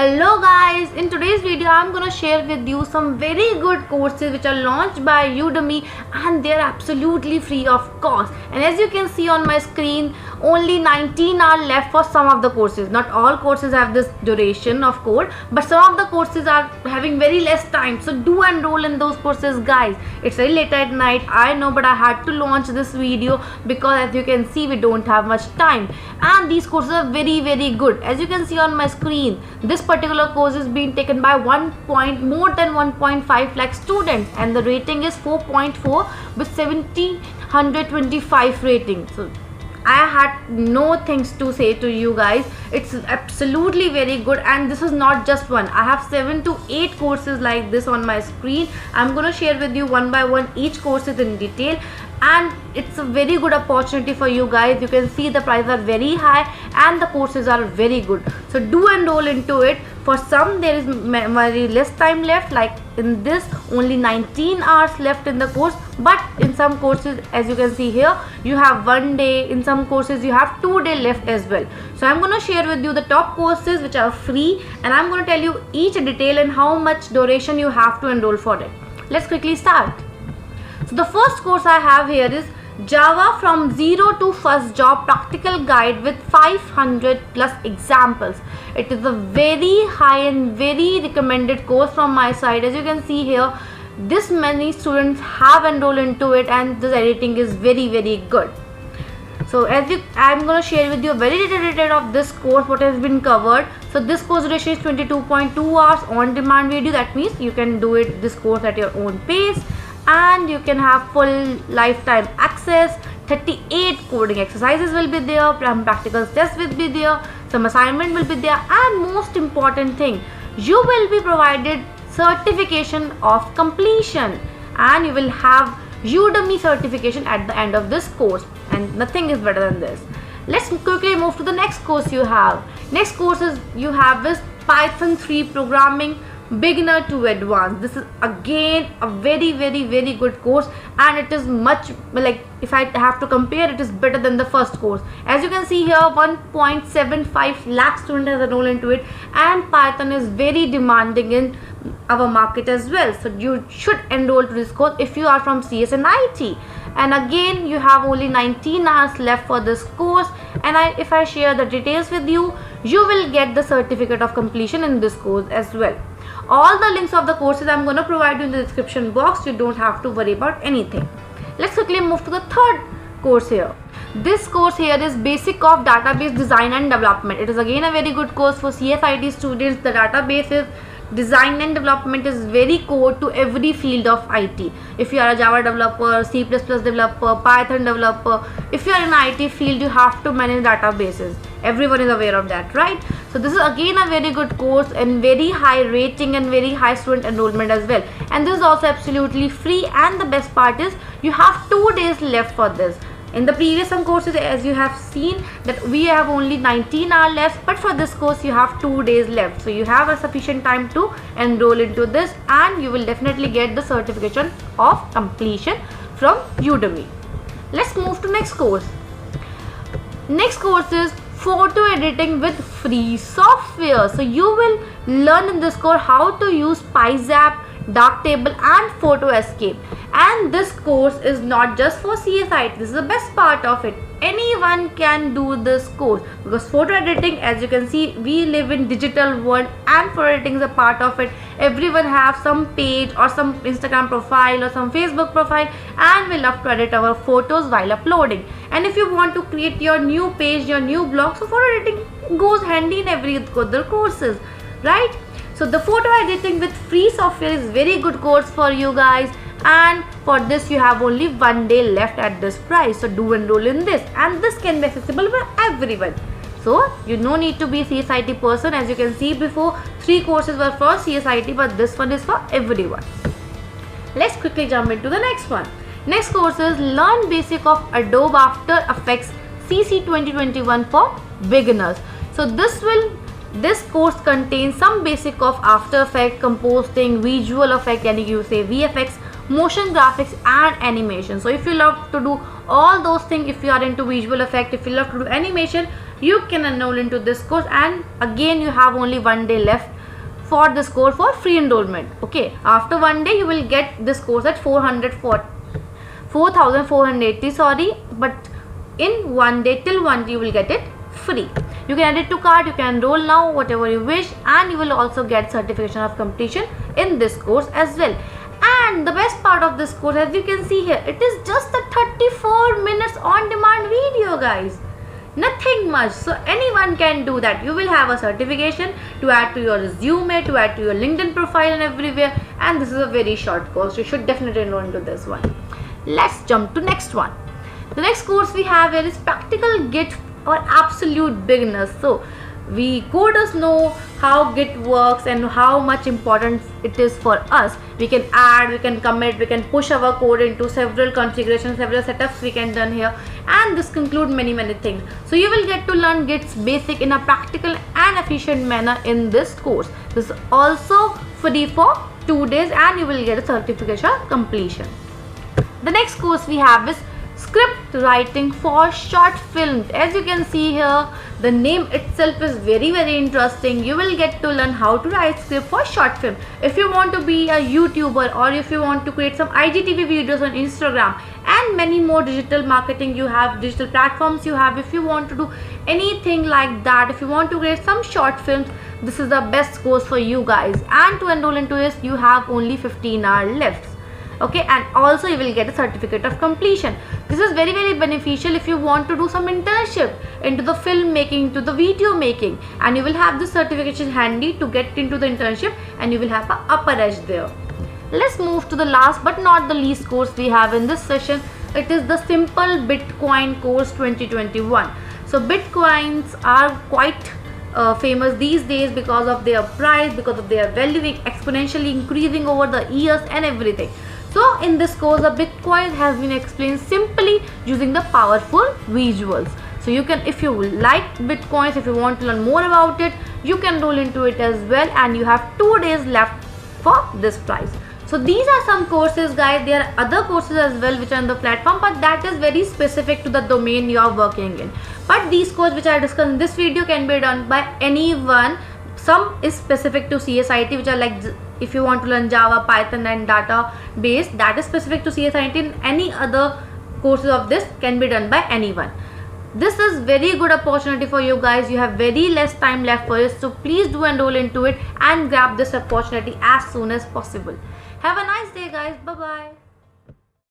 Hello guys, in today's video I'm gonna share with you some very good courses which are launched by Udemy and they are absolutely free of cost. And as you can see on my screen, only 19 are left for some of the courses. Not all courses have this duration of course, but some of the courses are having very less time. So do enroll in those courses guys. It's very late at night, I know, but I had to launch this video because as you can see we don't have much time. And these courses are very good. As you can see on my screen, this particular course is being taken by more than 1.5 lakh students and the rating is 4.4 with 125 rating. So I had no things to say to you guys. It's absolutely very good, and this is not just one. I have 7 to 8 courses like this on my screen. I'm gonna share with you one by one each courses in detail, and it's a very good opportunity for you guys. You can see the prices are very high and the courses are very good, so do enroll into it. For some there is very less time left, like in this only 19 hours left in the course, but in some courses as you can see here you have 1 day, in some courses you have 2 days left as well. So I'm going to share with you the top courses which are free, and I'm going to tell you each detail and how much duration you have to enroll for it. Let's quickly start. So the first course I have here is Java from Zero to First Job Practical Guide with 500 plus examples. It is a very high and very recommended course from my side. As you can see here, this many students have enrolled into it and this editing is very good. So I'm going to share with you a very detail of this course, what has been covered. So this course duration is 22.2 hours on demand video. That means you can do this course at your own pace, and you can have full lifetime access. 38 coding exercises will be there, practical tests will be there, some assignment will be there, and most important thing, you will be provided certification of completion, and you will have Udemy certification at the end of this course, and nothing is better than this. Let's quickly move to the next course you have. Next courses you have is Python 3 programming beginner to advanced. This is again a very good course, and it is much, like if I have to compare, it is better than the first course. As you can see here, 1.75 lakh students has enrolled into it, and Python is very demanding in our market as well. So you should enroll to this course if you are from CS and IT. And again you have only 19 hours left for this course, and if I share the details with you, you will get the certificate of completion in this course as well. All the links of the courses I'm going to provide you in the description box. You don't have to worry about anything. Let's quickly move to the third course here. This course here is Basic of Database Design and Development. It is again a very good course for CSIT students. The database design and development is very core to every field of IT. If you are a Java developer, C++ developer, Python developer, if you are in IT field, you have to manage databases. Everyone is aware of that, right? So this is again a very good course and very high rating and very high student enrollment as well. And this is also absolutely free, and the best part is you have 2 days left for this. In the previous some courses, as you have seen, that we have only 19 hours left, but for this course you have 2 days left. So you have a sufficient time to enroll into this, and you will definitely get the certification of completion from Udemy. Let's move to next course. Next course is photo editing with free software. So you will learn in this course how to use PyZap, Darktable and Photo Escape. And this course is not just for CSIT. This is the best part of it. Anyone can do this course, because photo editing, as you can see, we live in digital world and photo editing is a part of it. Everyone have some page or some Instagram profile or some Facebook profile, and we love to edit our photos while uploading. And if you want to create your new page, your new blog, so photo editing goes handy in every other courses, right? So the photo editing with free software is very good course for you guys, and for this you have only 1 day left at this price. So do enroll in this, and this can be accessible by everyone. So you no need to be a CSIT person. As you can see before, 3 courses were for CSIT, but this one is for everyone. Let's quickly jump into the next one. Next course is Learn Basic of Adobe After Effects CC 2021 for beginners. So this course contains some basic of After Effects, composting, visual effect, and you say VFX, motion graphics and animation. So if you love to do all those things, if you are into visual effect, if you love to do animation, you can enroll into this course, and again you have only 1 day left for this course for free enrollment. Okay, after 1 day you will get this course at 4,480, sorry, but in 1 day, till 1 day you will get it free. You can add it to cart, you can enroll now, whatever you wish, and you will also get certification of completion in this course as well. And the best part of this course, as you can see here, it is just a 34 minutes on demand video, guys. Nothing much, so anyone can do that. You will have a certification to add to your resume, to add to your LinkedIn profile and everywhere, and this is a very short course. You should definitely enroll into this one. Let's jump to next one. The next course we have here is Practical Git for absolute beginners. So we coders know how Git works and how much important it is for us. We can add, we can commit, we can push our code into several configurations, several setups we can done here, and this conclude many things. So you will get to learn Git's basic in a practical and efficient manner in this course. This is also free for 2 days, and you will get a certification of completion. The next course we have is Script Writing for Short Films. As you can see here, the name itself is very interesting. You will get to learn how to write script for short film. If you want to be a YouTuber, or if you want to create some IGTV videos on Instagram, and many more digital marketing you have, digital platforms you have, if you want to do anything like that, if you want to create some short films, this is the best course for you guys. And to enroll into this, you have only 15 hours left. Okay, and also you will get a certificate of completion. This is very beneficial if you want to do some internship into the filmmaking, to the video making, and you will have this certification handy to get into the internship, and you will have an upper edge there. Let's move to the last but not the least course we have in this session. It is the Simple Bitcoin course 2021. So Bitcoins are quite famous these days because of their price, because of their value exponentially increasing over the years and everything. So in this course, the Bitcoin has been explained simply using the powerful visuals. So you can, if you like Bitcoins, if you want to learn more about it, you can roll into it as well, and you have 2 days left for this price. So these are some courses, guys. There are other courses as well which are on the platform, but that is very specific to the domain you are working in. But these courses which I discussed in this video can be done by anyone. Some is specific to CSIT, which are like if you want to learn Java, Python and database, that is specific to CSIT, and any other courses of this can be done by anyone. This is very good opportunity for you guys. You have very less time left for it, so please do enroll into it and grab this opportunity as soon as possible. Have a nice day, guys. Bye bye.